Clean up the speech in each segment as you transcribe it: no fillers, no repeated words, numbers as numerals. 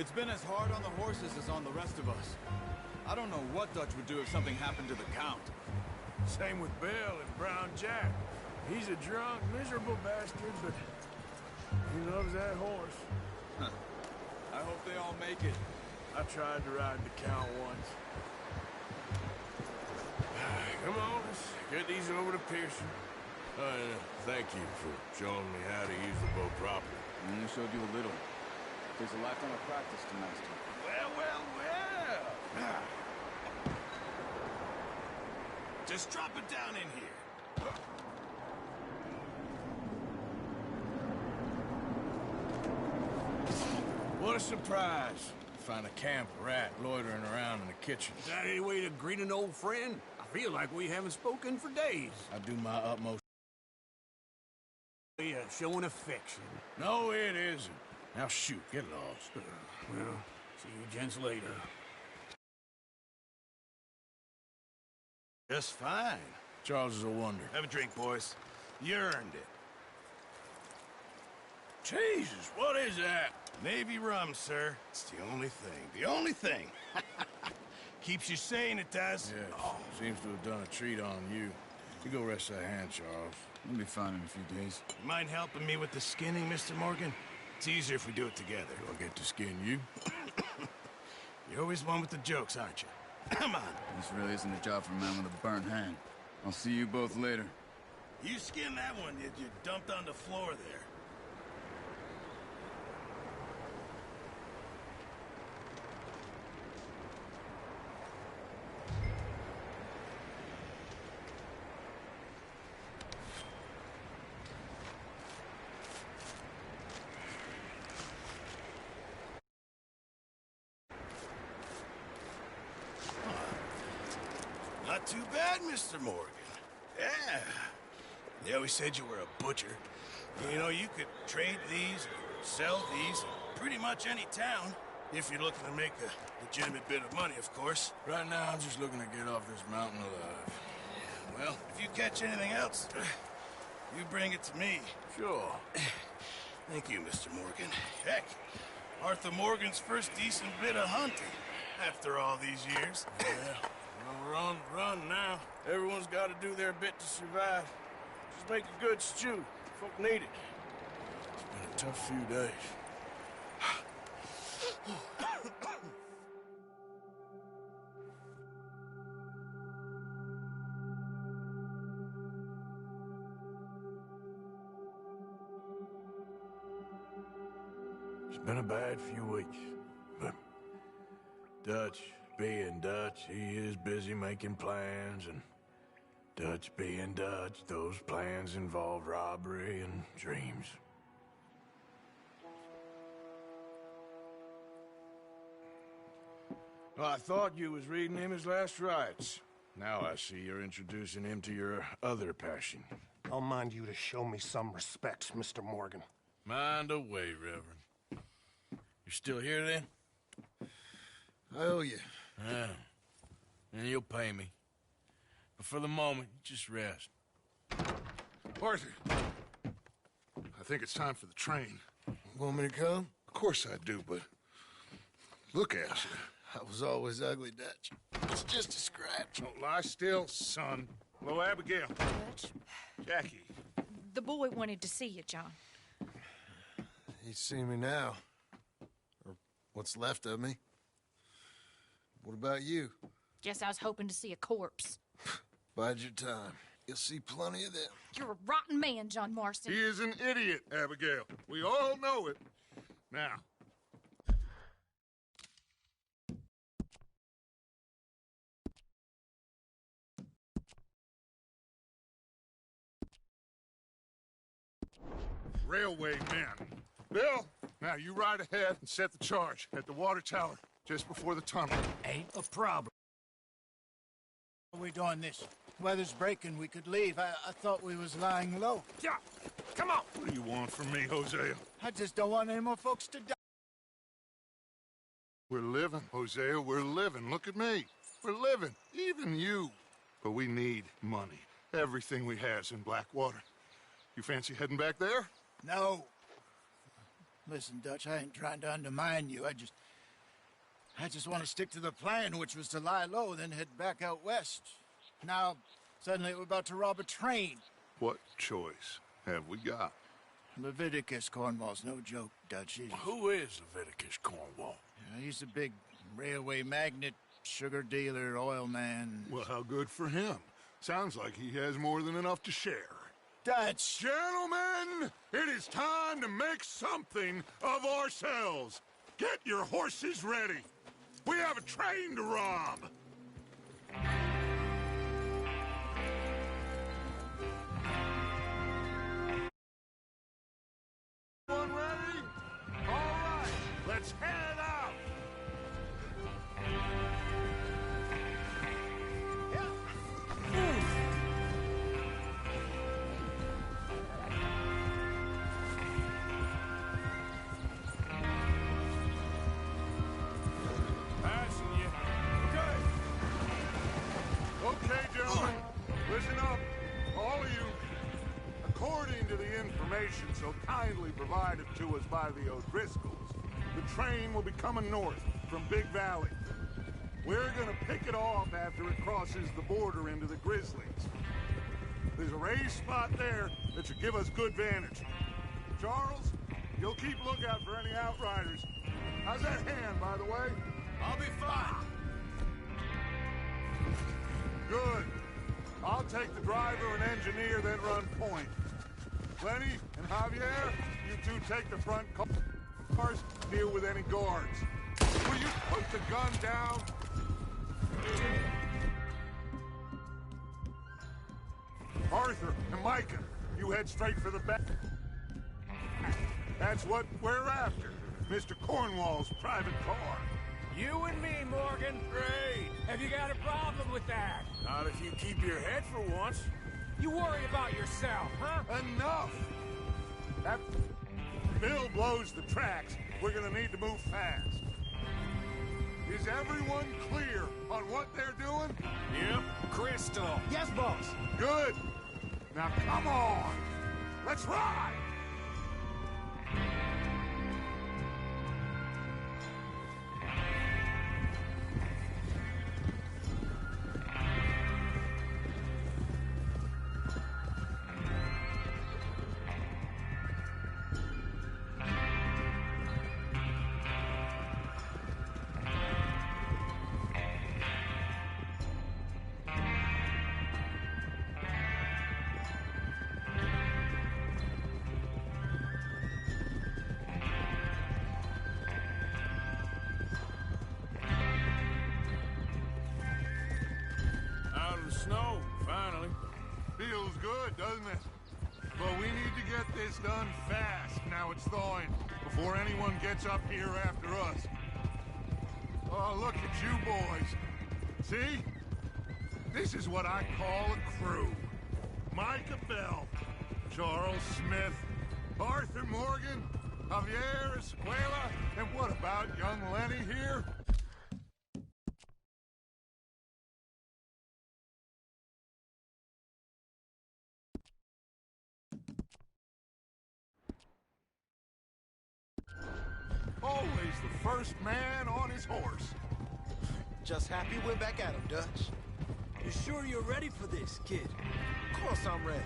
It's been as hard on the horses as on the rest of us. I don't know what Dutch would do if something happened to the Count. Same with Bill and Brown Jack. He's a drunk, miserable bastard, but he loves that horse. I hope they all make it. I tried to ride the Count once. Come on, let's get these over to Pearson. Thank you for showing me how to use the boat properly. I only showed you a little. Takes a lifetime of practice to master. Well. Just drop it down in here. What a surprise. Find a camp rat loitering around in the kitchen. Is that any way to greet an old friend? I feel like we haven't spoken for days. I do my utmost. Showing affection. No, it isn't. Now shoot, get lost. Well, see you gents later. Just fine. Charles is a wonder. Have a drink, boys. You earned it. Jesus, what is that? Navy rum, sir. It's the only thing. The only thing. Keeps you sane, it does. Yes, seems to have done a treat on you. You go rest that hand, Charles. We'll be fine in a few days. You mind helping me with the skinning, Mr. Morgan? It's easier if we do it together. Do I get to skin you? You're always one with the jokes, aren't you? Come on. This really isn't a job for a man with a burnt hand. I'll see you both later. You skinned that one you dumped on the floor there. Not too bad, Mr. Morgan. Yeah. They always said you were a butcher. You know, you could trade these, or sell these, in pretty much any town, if you're looking to make a legitimate bit of money, of course. Right now, I'm just looking to get off this mountain alive. Well, if you catch anything else, you bring it to me. Sure. Thank you, Mr. Morgan. Heck, Arthur Morgan's first decent bit of hunting, after all these years. Yeah. Well, we're on the run now. Everyone's got to do their bit to survive. Just make a good stew. Folk need it. It's been a tough few days. It's been a bad few weeks, but Dutch being Dutch, he is busy making plans, and Dutch being Dutch, those plans involve robbery and dreams. Well, I thought you was reading him his last rites. Now I see you're introducing him to your other passion. I'll mind you to show me some respect, Mr. Morgan. Mind away, Reverend. You still here, then? I owe you. Yeah. And you'll pay me. But for the moment, just rest. Arthur, I think it's time for the train. Want me to come? Of course I do, but look at you. I was always ugly, Dutch. It's just a scratch. Don't lie still, son. Hello, Abigail. Dutch, Jackie. the boy wanted to see you, John. He's seen me now. Or what's left of me. What about you? Guess I was hoping to see a corpse. Bide your time. You'll see plenty of them. You're a rotten man, John Marston. He is an idiot, Abigail. We all know it. Now, railway men. Bill, now you ride ahead and set the charge at the water tower just before the tunnel. Ain't a problem. We doing this? Weather's breaking. We could leave. I thought we was lying low. Yeah, come on. What do you want from me, Hosea? I just don't want any more folks to die. We're living, Hosea. We're living. Look at me. We're living. Even you. But we need money. Everything we has in Blackwater. You fancy heading back there? No. Listen, Dutch, I ain't trying to undermine you. I just want to stick to the plan, which was to lie low, then head back out west. Now, suddenly we're about to rob a train. What choice have we got? Leviticus Cornwall's no joke, Dutch. Who is Leviticus Cornwall? He's a big railway magnate, sugar dealer, oil man. Well, how good for him. Sounds like he has more than enough to share. Dutch! Gentlemen, it is time to make something of ourselves. Get your horses ready. We have a train to rob. Everyone ready? All right, let's head out. Passing you. Okay, gentlemen, listen up, all of you. According to the information so kindly provided to us by the O'Driscolls, the train will be coming north from Big Valley. We're gonna pick it off after it crosses the border into the Grizzlies. There's a raised spot there that should give us good vantage. Charles, you'll keep lookout for any outriders. How's that hand, by the way? I'll be fine. Good. I'll take the driver and engineer, then run point. Lenny and Javier, you two take the front cars, deal with any guards. Will you put the gun down? Arthur and Micah, you head straight for the back. That's what we're after. Mr. Cornwall's private car. You and me, Morgan. Great. Have you got a problem with that? Not if you keep your head for once. You worry about yourself, huh? Enough! That Bill blows the tracks. We're gonna need to move fast. Is everyone clear on what they're doing? Yep. Crystal. Yes, boss. Good. Now come on. Let's ride! Out of the snow, finally. Feels good, doesn't it? But we need to get this done fast now it's thawing, before anyone gets up here after us. Oh, look at you boys. See? This is what I call a crew. Micah Bell, Charles Smith, Arthur Morgan, Javier Escuela, and what about young Lenny here? Always the first man on his horse. Just happy we're back at him, Dutch. You sure you're ready for this, kid? Of course I'm ready.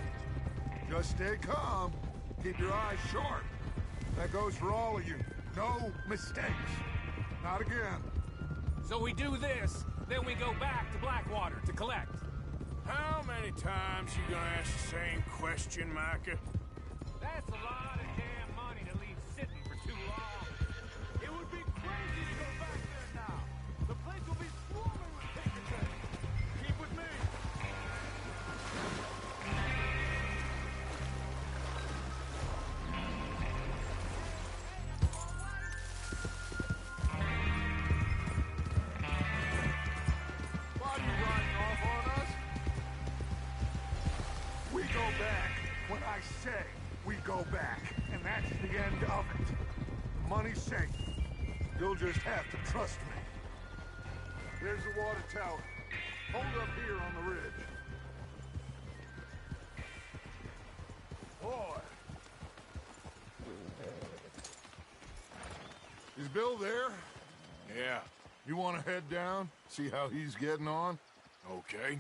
Just stay calm. Keep your eyes sharp. That goes for all of you. No mistakes. Not again. So we do this, then we go back to Blackwater to collect. How many times you gonna ask the same question, Micah? That's a lot of damn money to leave sitting for too long. It would be crazy to go back there now. The place will be swarming with pickets. Keep with me. Why are you riding off on us? We go back. When I say we go back, and that's the end of it. The money's safe. You'll just have to trust me. There's the water tower. Hold up here on the ridge. Boy. Is Bill there? Yeah, You want to head down? See how he's getting on? okay.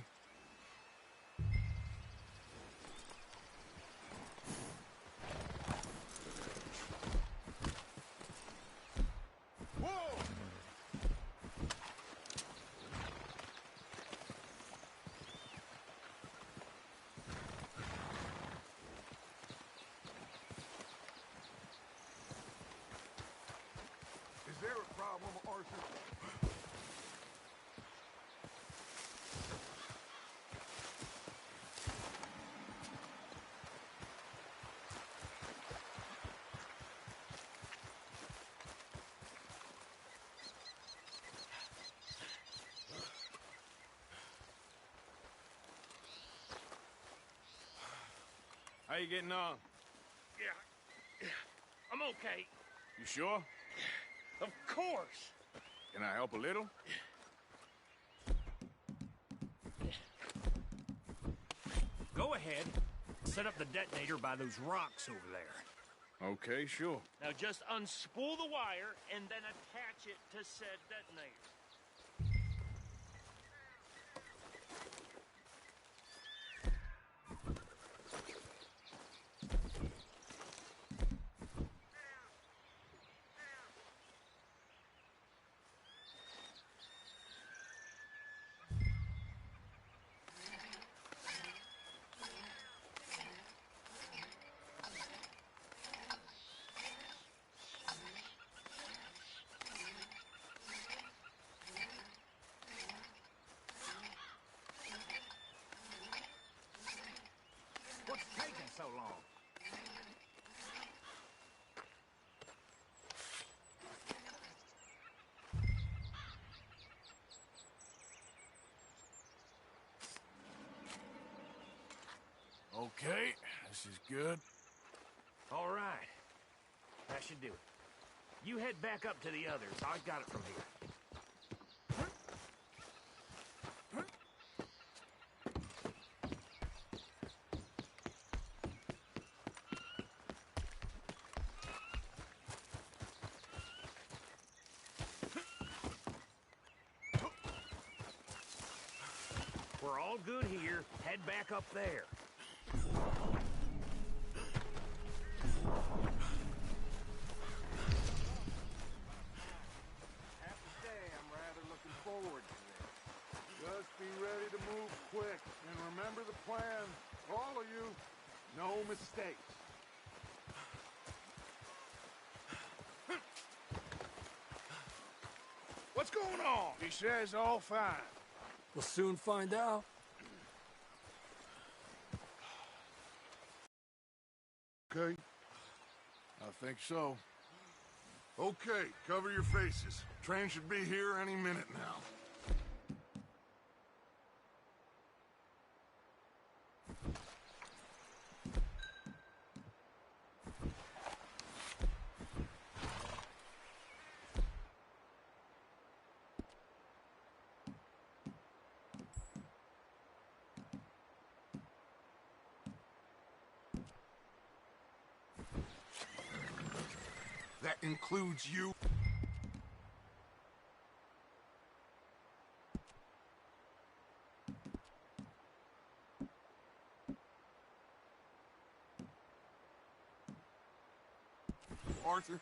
Whoa! Is there a problem, Arthur? How you getting on? Yeah, I'm okay. You sure? Of course. Can I help a little? Go ahead. Set up the detonator by those rocks over there. Okay, sure. Now just unspool the wire and then attach it to said detonator. What's taking so long? Okay, this is good. All right. That should do it. You head back up to the others. I got it from here. We're all good here. Head back up there. Have to say, I'm rather looking forward to this. Just be ready to move quick, and remember the plan. All of you, no mistakes. What's going on? He says all fine. We'll soon find out. Okay? I think so. Okay, cover your faces. Train should be here any minute now. That includes you. Arthur?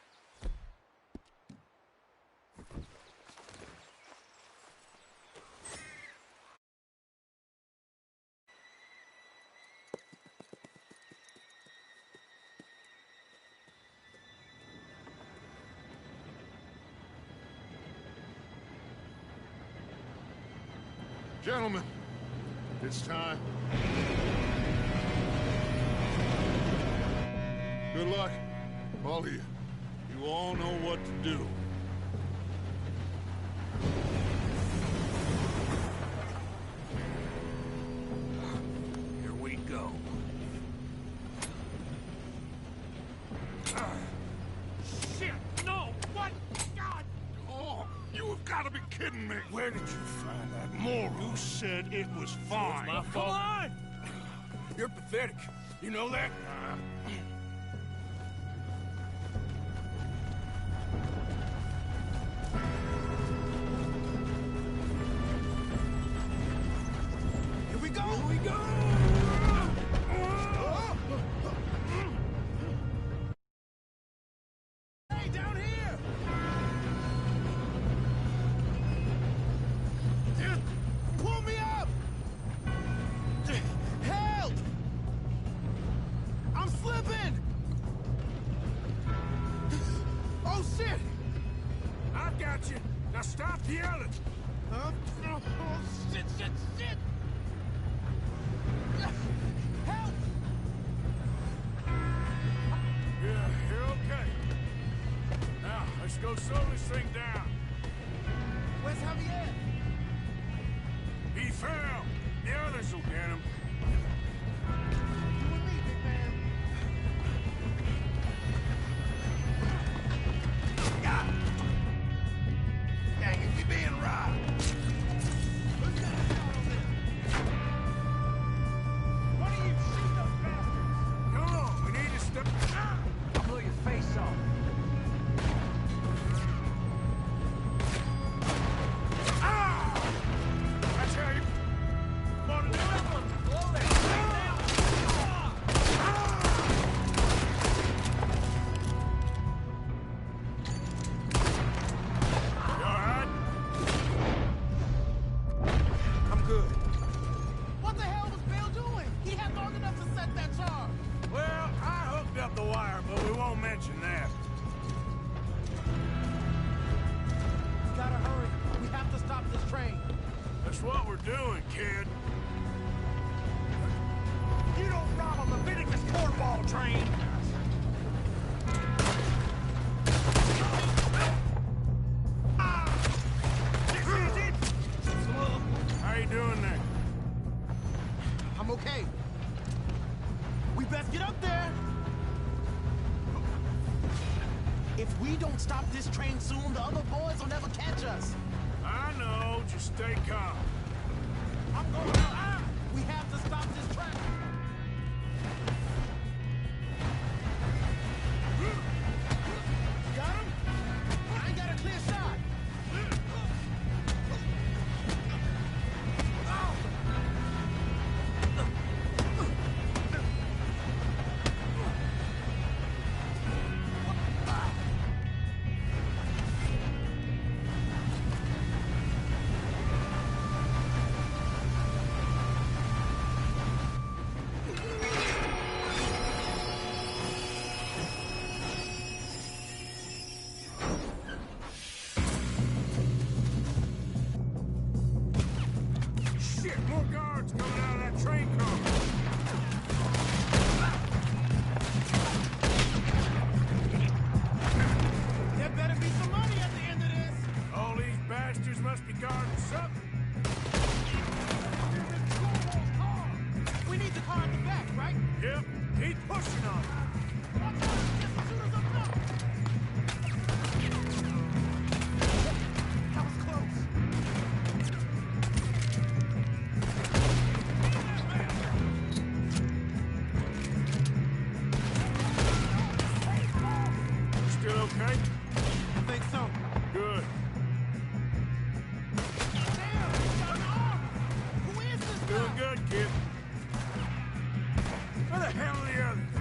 Gentlemen, it's time. Good luck, all of you. You all know what to do. Here we go. Shit! No! What? God! Oh, you have got to be kidding me. Where did you find that moral? You said it was fine. My fault. Come on! You're pathetic. You know that? got you. Now stop yelling. Oh, shit, shit, shit! Help! Yeah, you're okay. Now, let's go slow this thing down. Where's Javier? He fell. The others will get him. You and me, big man. Got him. Dang it, we being robbed. Who's got a shot on this? One of you shoot those bastards! Come on, we need to stop. I'll blow your face off. That's how you want to do it? Blow that thing down. You all right? I'm good. What the hell was Bill doing? He had long enough to set that charge. Well, I hooked up the wire, but we won't mention that. We gotta hurry. We have to stop this train. That's what we're doing, kid. You don't rob a Leviticus cornball train! This is it! How you doing there? I'm okay. We best get up there! If we don't stop this train soon, the other boys will never catch us. I know, just stay calm. I'm going out. We have to stop this train. Got him? I ain't got a clear shot. Shit, more guards coming out of that train car. There better be some money at the end of this. All these bastards must be guarding something. We need the car at the back, right? Yep, keep pushing on it. Watch out! Get the shooters up top! That was close. Still okay? I think so. Good. Damn! He's got an arm! Who is this guy? Doing good, kid. Where the hell are the others?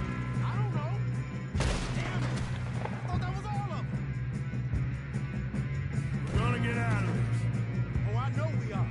I don't know. Damn it! I thought that was all of them. We're gonna get out of this. Oh, I know we are.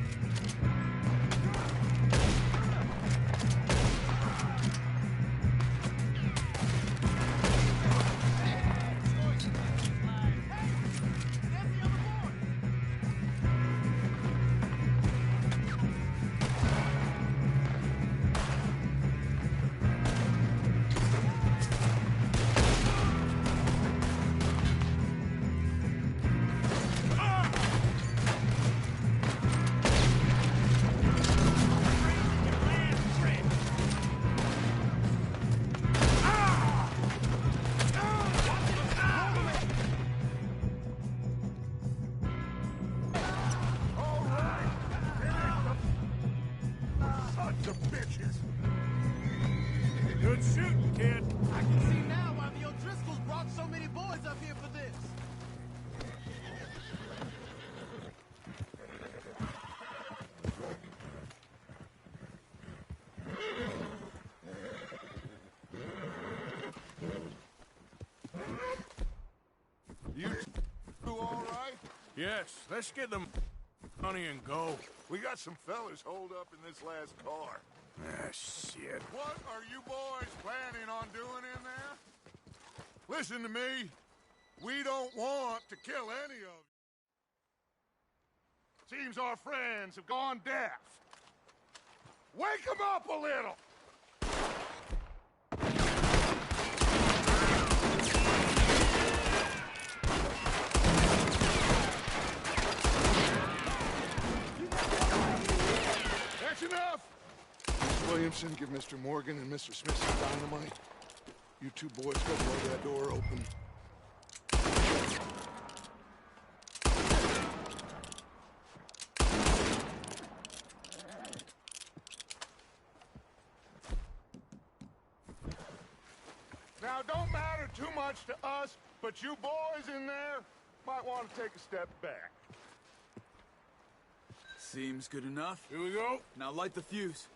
Sons of bitches! Good shooting, kid. I can see now why the O'Driscolls brought so many boys up here for this. You two all right? Yes, let's get them money and go. We got some fellas holed up in this last car. Ah, shit. What are you boys planning on doing in there? Listen to me. We don't want to kill any of you. Seems our friends have gone deaf. Wake them up a little! That's enough! Miss Williamson, give Mr. Morgan and Mr. Smith some dynamite. You two boys go blow that door open. Now, don't matter too much to us, but you boys in there might want to take a step back. Seems good enough. Here we go. Now light the fuse.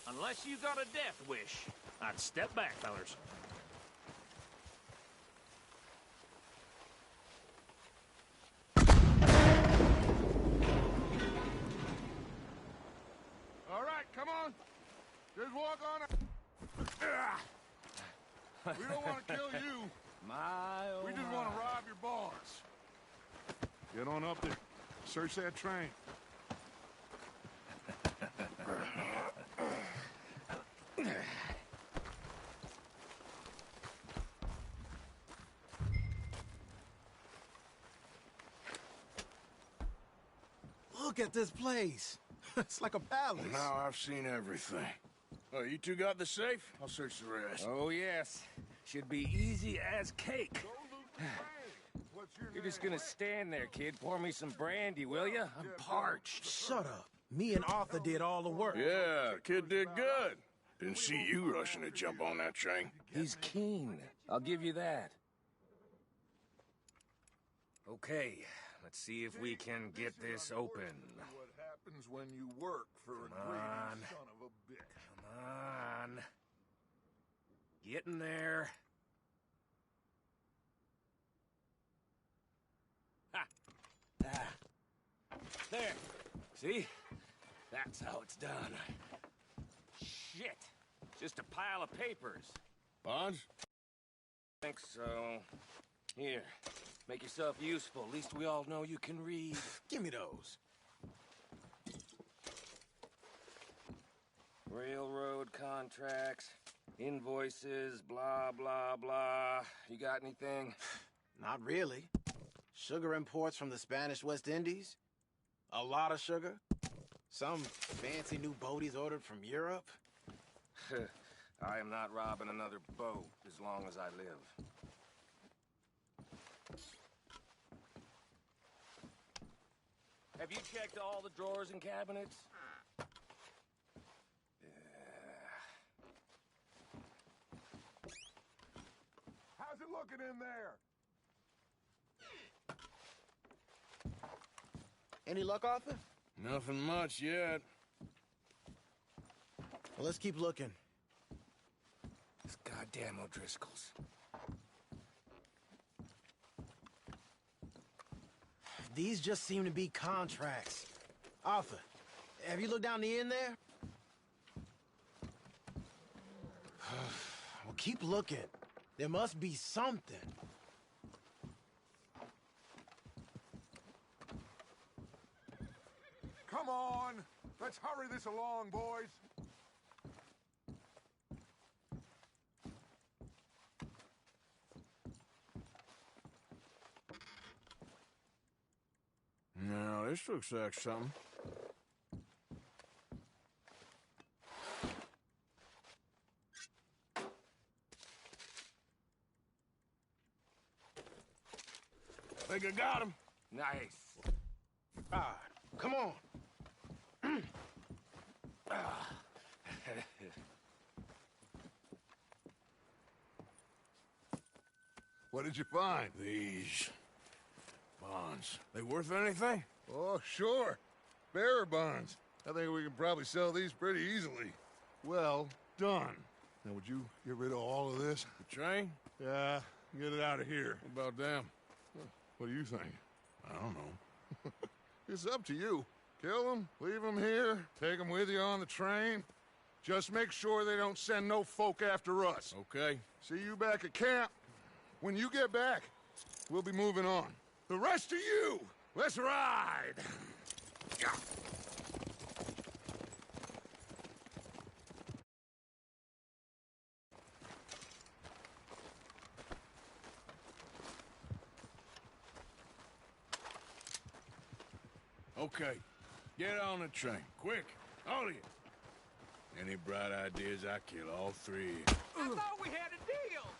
Unless you got a death wish, I'd step back, fellers. All right, come on. Just walk on up. We don't want to kill you. We just want to rob your boss. Get on up there. Search that train. Look at this place. It's like a palace. Now I've seen everything. Oh, you two got the safe? I'll search the rest. Oh, yes. Should be easy as cake. You're just gonna stand there, kid. Pour me some brandy, will you? I'm parched. Shut up. Me and Arthur did all the work. Yeah, the kid did good. Didn't see you rushing to jump on that train. He's keen. I'll give you that. Okay, let's see if we can get this open. What happens when you work for a greedy son of a bitch? Come on. Get in there. Ha! Ah. There. See? That's how it's done. Shit. Just a pile of papers. Bonds? Think so. Here. Make yourself useful. At least we all know you can read. Give me those. Railroad contracts, invoices, blah, blah, blah. You got anything? Not really. Sugar imports from the Spanish West Indies. A lot of sugar. Some fancy new boat he's ordered from Europe. I am not robbing another boat as long as I live. Have you checked all the drawers and cabinets? How's it looking in there? Any luck, Arthur? Nothing much yet. Well, let's keep looking. This goddamn O'Driscoll's. These just seem to be contracts. Arthur, have you looked down the end there? Well, keep looking. There must be something. Come on! Let's hurry this along, boys! No, this looks like something. Think I got him. Nice. Ah, come on. What did you find? These bonds. They worth anything? Oh, sure. Bearer bonds. I think we can probably sell these pretty easily. Well done. Now, would you get rid of all of this? The train? Yeah, get it out of here. What about them? What do you think? I don't know. It's up to you. Kill them, leave them here, take them with you on the train. Just make sure they don't send no folk after us. Okay. See you back at camp. When you get back, We'll be moving on. The rest of you, let's ride! Yeah. Okay, get on the train, quick, all of you. Any bright ideas, I kill all three of you. I thought we had a deal!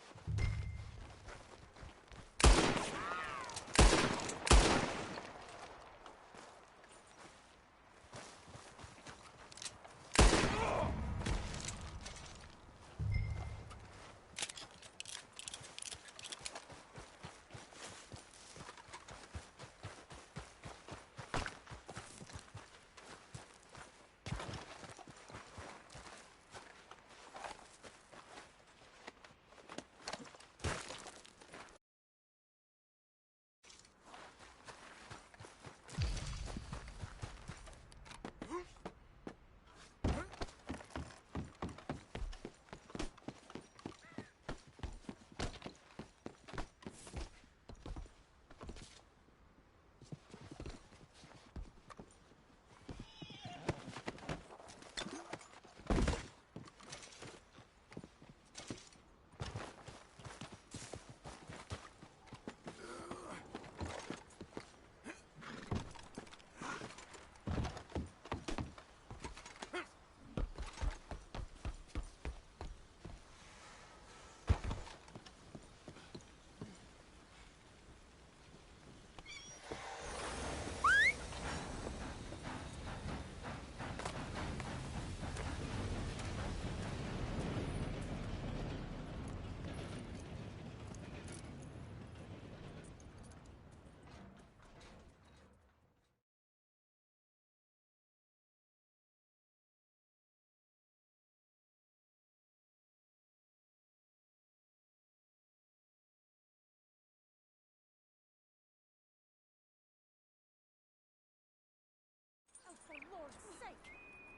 For Lord's sake,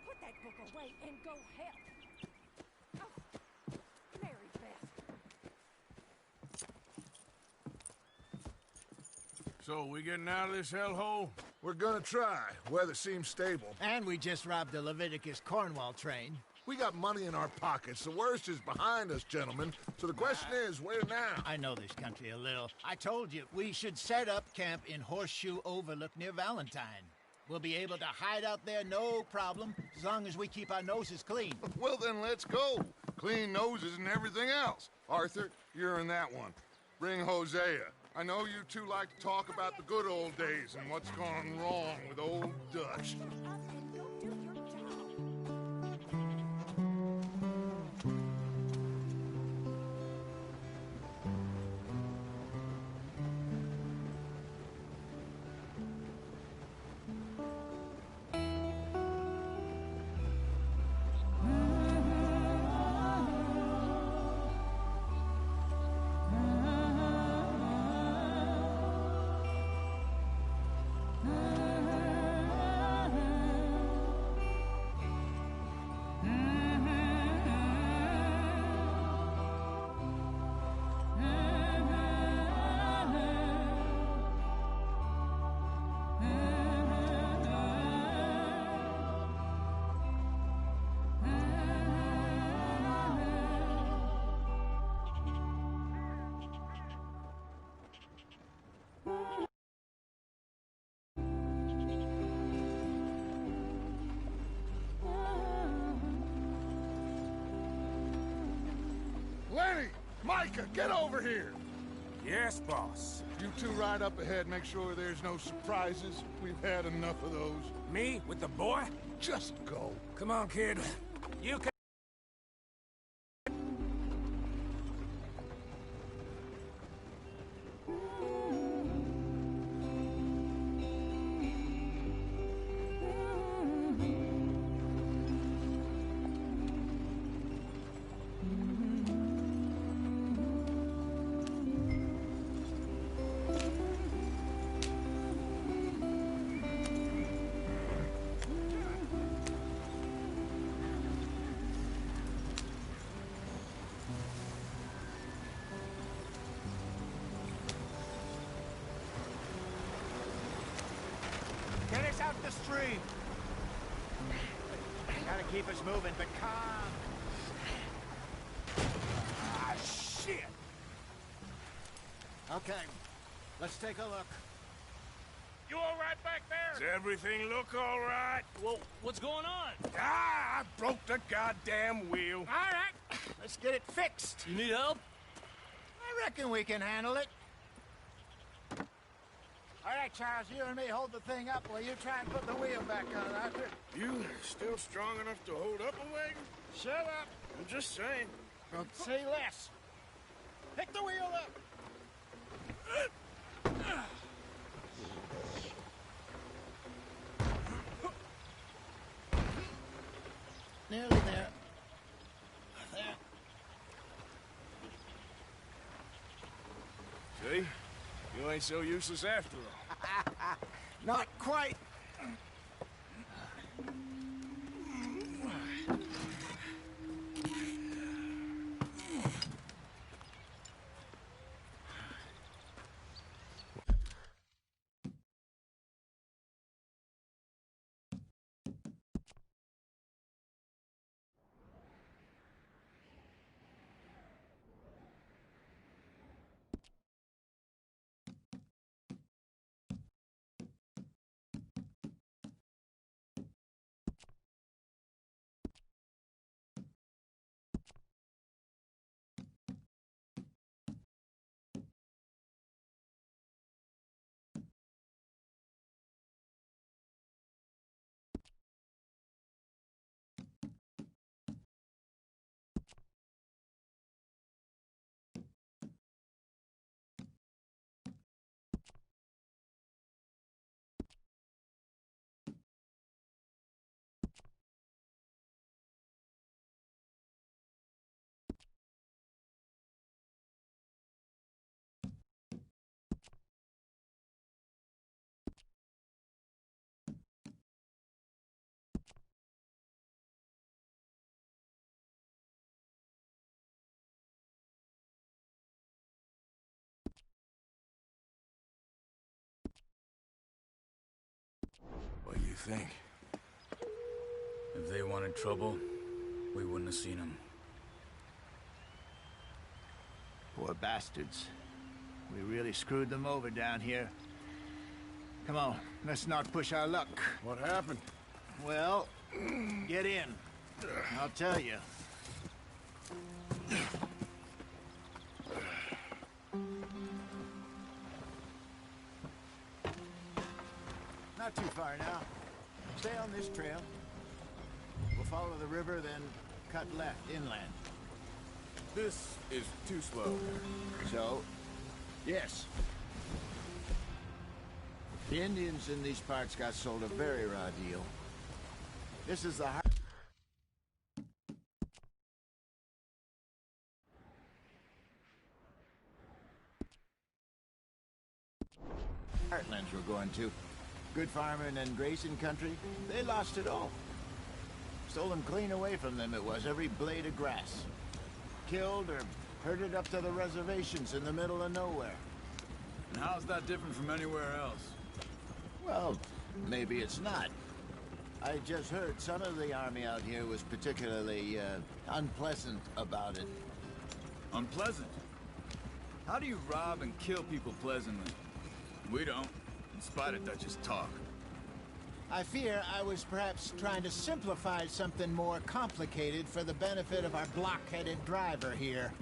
put that book away and go help. Oh, Mary Beth. So, we getting out of this hellhole? We're gonna try. Weather seems stable. And we just robbed the Leviticus Cornwall train. We got money in our pockets. The worst is behind us, gentlemen. So the question is, where now? I know this country a little. I told you, we should set up camp in Horseshoe Overlook near Valentine. We'll be able to hide out there, no problem, as long as we keep our noses clean. Well, then let's go. Clean noses and everything else. Arthur, you're in that one. Bring Hosea. I know you two like to talk about the good old days and what's gone wrong with old Dutch. Lenny! Micah, get over here! Yes, boss. You two ride up ahead, make sure there's no surprises. We've had enough of those. Me? With the boy? Just go. Come on, kid. You can... stream. Gotta keep us moving, but calm. Ah, shit. Okay, let's take a look. You all right back there? Does everything look all right? Well, what's going on? Ah, I broke the goddamn wheel. All right, let's get it fixed. You need help? I reckon we can handle it. All right, Charles, you and me hold the thing up while you try and put the wheel back on, Arthur. You still strong enough to hold up a wagon? Shut up. I'm just saying. Say less. Pick the wheel up. Nearly there. There. See? You ain't so useless after all. Not quite. What do you think? If they wanted trouble, we wouldn't have seen them. Poor bastards. We really screwed them over down here. Come on, let's not push our luck. What happened? Well, get in. I'll tell you. Not too far now. Stay on this trail. We'll follow the river, then cut left inland. This is too slow. So, yes. The Indians in these parts got sold a very raw deal. This is the heartlands we're going to. Good farming and grazing country, they lost it all. Stolen clean away from them it was, every blade of grass. Killed or herded up to the reservations in the middle of nowhere. And how's that different from anywhere else? Well, maybe it's not. I just heard some of the army out here was particularly, unpleasant about it. Unpleasant? How do you rob and kill people pleasantly? We don't, in spite of Dutch's talk. I fear I was perhaps trying to simplify something more complicated for the benefit of our block-headed driver here.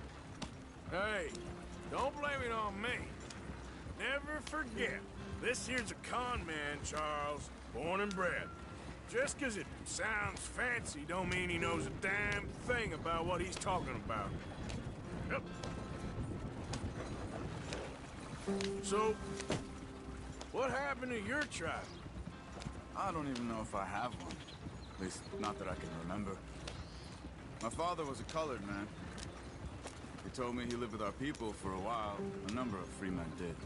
Hey, don't blame it on me. Never forget, this here's a con man, Charles, born and bred. Just 'cause it sounds fancy don't mean he knows a damn thing about what he's talking about. Yep. So, what happened to your tribe? I don't even know if I have one. At least, not that I can remember. My father was a colored man. He told me he lived with our people for a while. A number of free men did.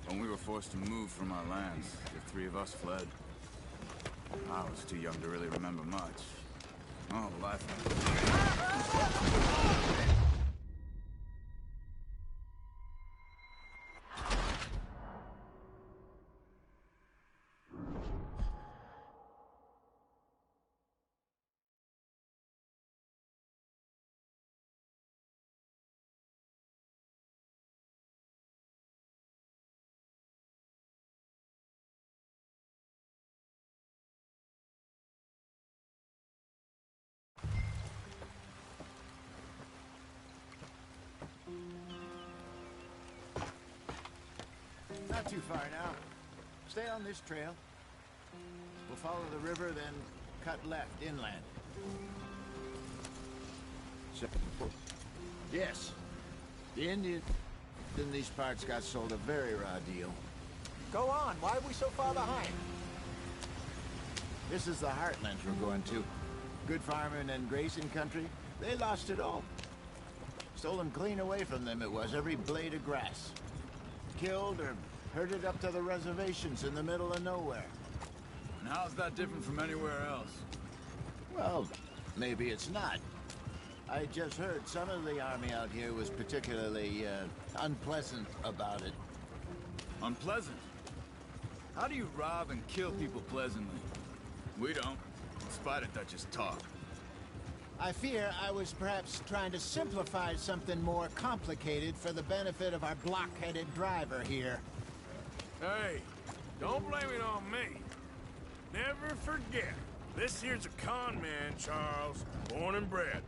When we were forced to move from our lands, the three of us fled. I was too young to really remember much. Oh, life. Not too far now. Stay on this trail. We'll follow the river, then cut left inland. Yes. The Indians in these parts got sold a very raw deal. Go on. Why are we so far behind? This is the heartlands we're going to. Good farming and grazing country. They lost it all. Stolen clean away from them it was, every blade of grass. Killed or herded up to the reservations in the middle of nowhere. And how's that different from anywhere else? Well, maybe it's not. I just heard some of the army out here was particularly, unpleasant about it. Unpleasant? How do you rob and kill people pleasantly? We don't, in spite of Dutch's talk. I fear I was perhaps trying to simplify something more complicated for the benefit of our block-headed driver here. Hey, don't blame it on me. Never forget, this here's a con man, Charles, born and bred.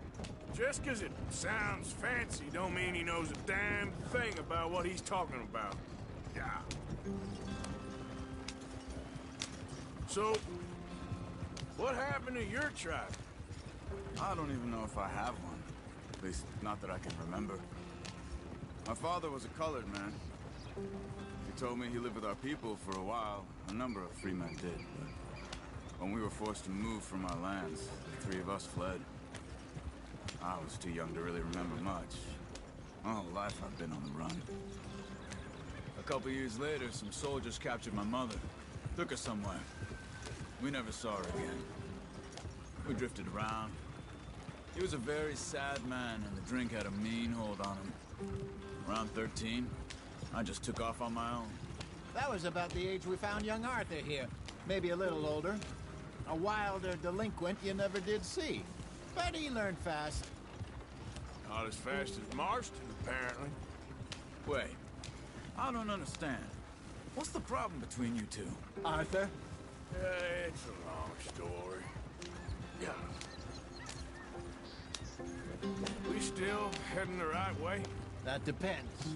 Just 'cause it sounds fancy don't mean he knows a damn thing about what he's talking about. Yeah. So, what happened to your tribe? I don't even know if I have one. At least, not that I can remember. My father was a colored man. He told me he lived with our people for a while. A number of free men did, but when we were forced to move from our lands, the three of us fled. I was too young to really remember much. My whole life I've been on the run. A couple years later, some soldiers captured my mother. Took her somewhere. We never saw her again. We drifted around. He was a very sad man, and the drink had a mean hold on him. Around 13, I just took off on my own. That was about the age we found young Arthur here. Maybe a little older. A wilder delinquent you never did see. But he learned fast. Not as fast as Marston, apparently. Wait, I don't understand. What's the problem between you two? Arthur? It's a long story. Yeah. We still heading the right way? That depends.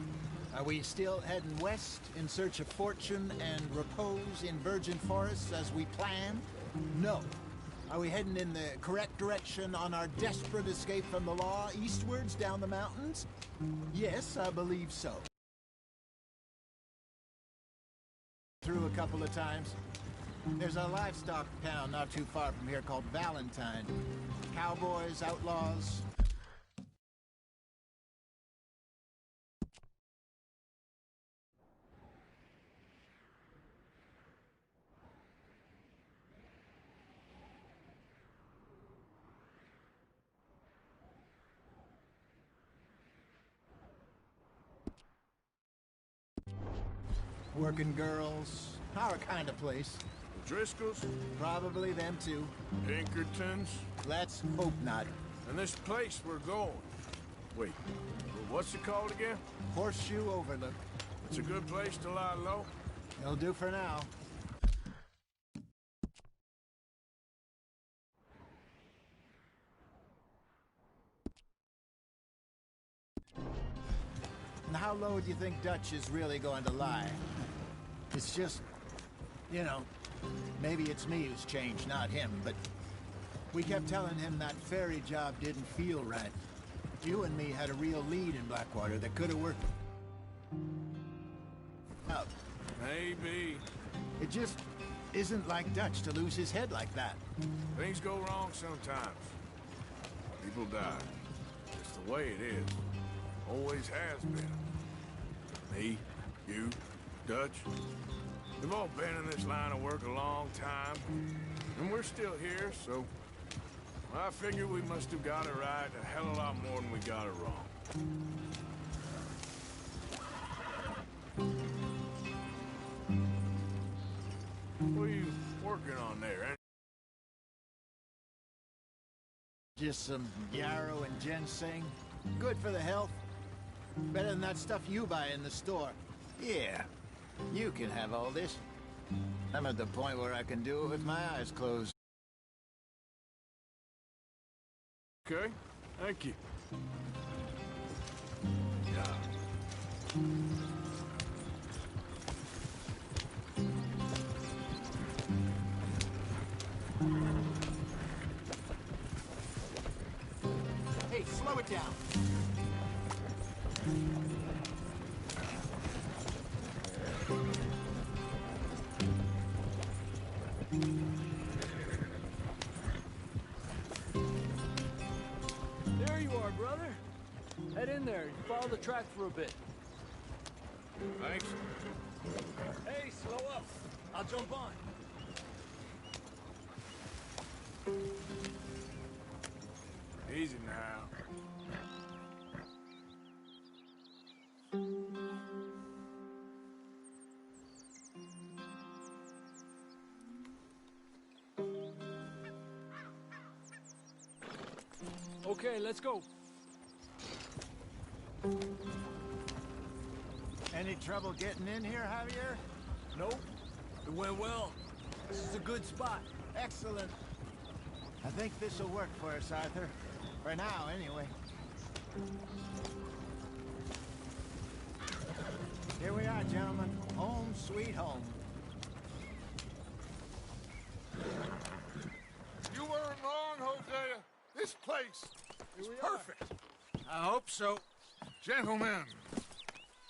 Are we still heading west in search of fortune and repose in virgin forests as we planned? No. Are we heading in the correct direction on our desperate escape from the law eastwards down the mountains? Yes, I believe so. Through a couple of times. There's a livestock town not too far from here called Valentine. Cowboys, outlaws. Working girls, our kind of place. The Driscolls? Probably them too. Pinkertons? Let's hope not. And this place we're going. Wait, what's it called again? Horseshoe Overlook. It's a good place to lie low? It'll do for now. And how low do you think Dutch is really going to lie? It's just, you know, maybe it's me who's changed, not him, but we kept telling him that ferry job didn't feel right. You and me had a real lead in Blackwater that could have worked out. Maybe. It just isn't like Dutch to lose his head like that. Things go wrong sometimes. People die. It's the way it is. Always has been. Me, you, Dutch. We've all been in this line of work a long time. And we're still here, so... I figure we must have got it right a hell of a lot more than we got it wrong. What are you working on there, eh? Just some yarrow and ginseng. Good for the health. Better than that stuff you buy in the store. Yeah, you can have all this. I'm at the point where I can do it with my eyes closed. Okay, thank you. down. There you are, brother. Head in there and follow the track for a bit. Thanks. Hey, slow up. I'll jump on. Easy now. Okay, let's go. Any trouble getting in here, Javier? Nope. It went well. This is a good spot. Excellent. I think this'll work for us, Arthur. For now, anyway. Here we are, gentlemen. Home sweet home. You weren't wrong, Hosea. This place is perfect. I hope so. Gentlemen,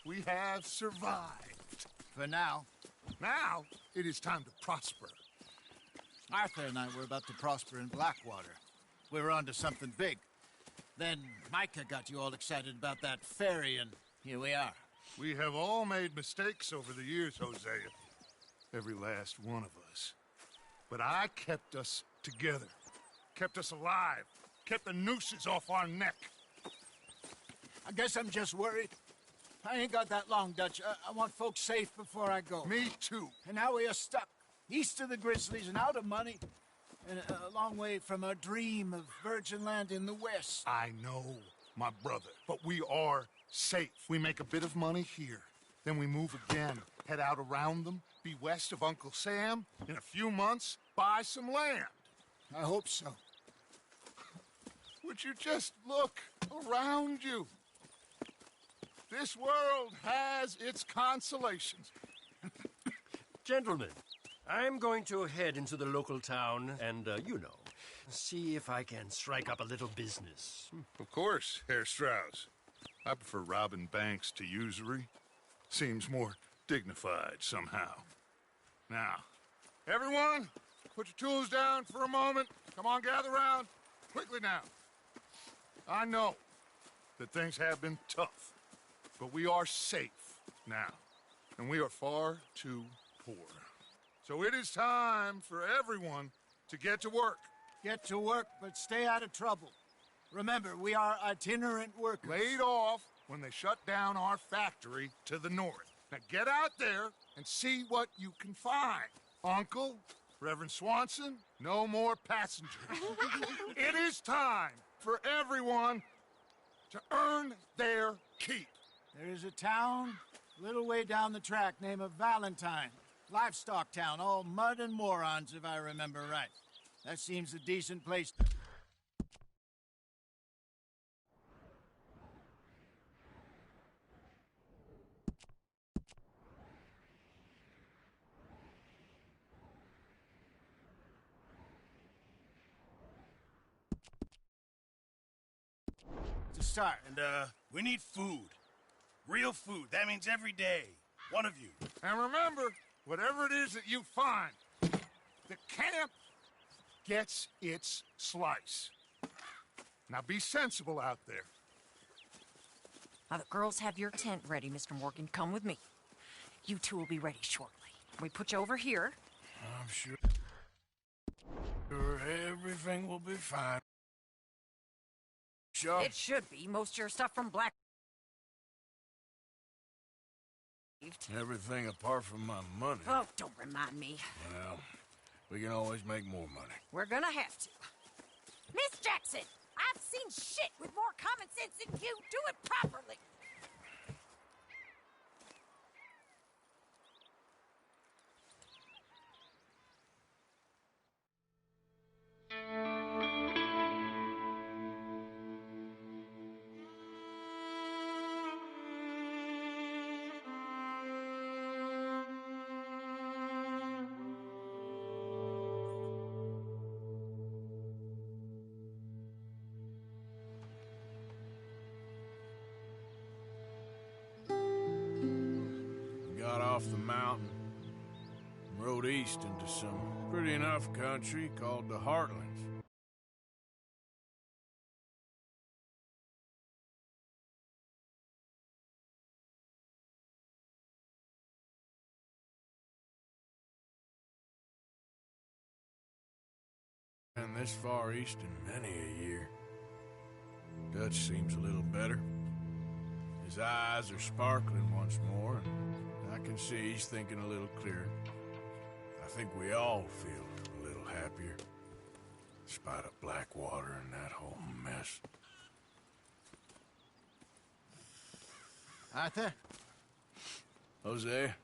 we have survived. For now. Now, it is time to prosper. Arthur and I were about to prosper in Blackwater. We were onto something big. Then Micah got you all excited about that ferry, and here we are. We have all made mistakes over the years, Hosea. Every last one of us. But I kept us together. Kept us alive. Kept the nooses off our neck. I guess I'm just worried. I ain't got that long, Dutch. I want folks safe before I go. Me too. And now we are stuck, east of the Grizzlies and out of money, and a long way from our dream of virgin land in the west. I know, my brother, but we are safe. We make a bit of money here, then we move again, head out around them, be west of Uncle Sam, in a few months, buy some land. I hope so. Would you just look around you? This world has its consolations. Gentlemen, I'm going to head into the local town and, see if I can strike up a little business. Of course, Herr Strauss. I prefer robbing banks to usury. Seems more dignified somehow. Now, everyone, put your tools down for a moment. Come on, gather round. Quickly now. I know that things have been tough, but we are safe now, and we are far too poor. So it is time for everyone to get to work. Get to work, but stay out of trouble. Remember, we are itinerant workers. Laid off when they shut down our factory to the north. Now get out there and see what you can find. Uncle, Reverend Swanson, no more passengers. It is time for everyone to earn their keep. There is a town a little way down the track named Valentine. Livestock town, all mud and morons, if I remember right. That seems a decent place to start. And, we need food. Real food. That means every day. One of you. And remember, whatever it is that you find, the camp gets its slice. Now be sensible out there. Now, the girls have your tent ready, Mr. Morgan. Come with me. You two will be ready shortly. We put you over here. I'm sure everything will be fine. Sure. It should be. Most of your stuff from Black... Everything apart from my money. Oh, don't remind me. Well, we can always make more money. We're gonna have to. Miss Jackson, I've seen shit with more common sense than you. Do it properly. off the mountain and rode east into some pretty enough country called the Heartlands. And this far east in many a year. Dutch seems a little better. His eyes are sparkling once more, and I can see he's thinking a little clearer. I think we all feel a little happier, in spite of Blackwater and that whole mess. Arthur? Jose?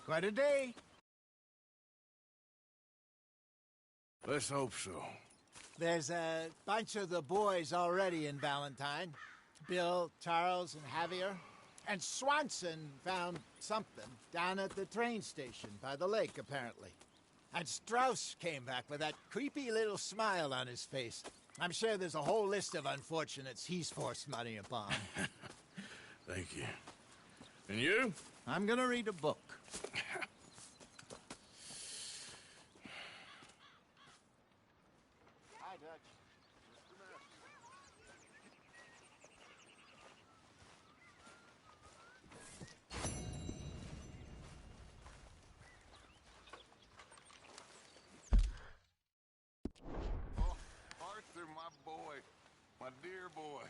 Quite a day. Let's hope so. There's a bunch of the boys already in Valentine. Bill, Charles, and Javier. And Swanson found something down at the train station by the lake, apparently. And Strauss came back with that creepy little smile on his face. I'm sure there's a whole list of unfortunates he's forced money upon. Thank you. And you? I'm gonna read a book. Hi, Dutch. Oh, Arthur, my boy. My dear boy.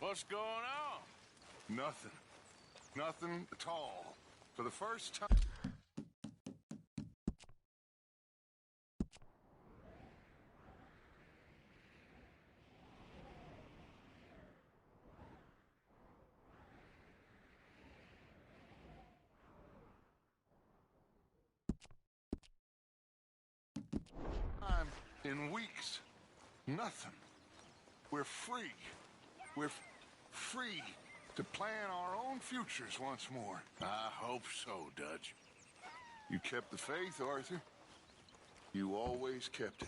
What's going on? Nothing. Nothing at all. For the first time. In weeks. Nothing. We're free. We're free to plan our own futures once more. I hope so, Dutch. You kept the faith, Arthur. You always kept it.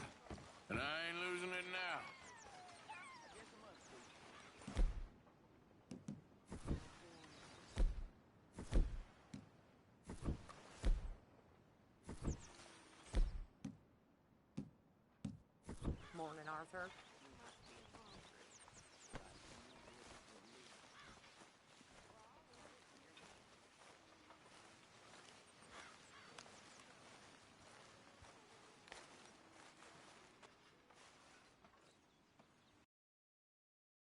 And I ain't losing it now. Morning, Arthur.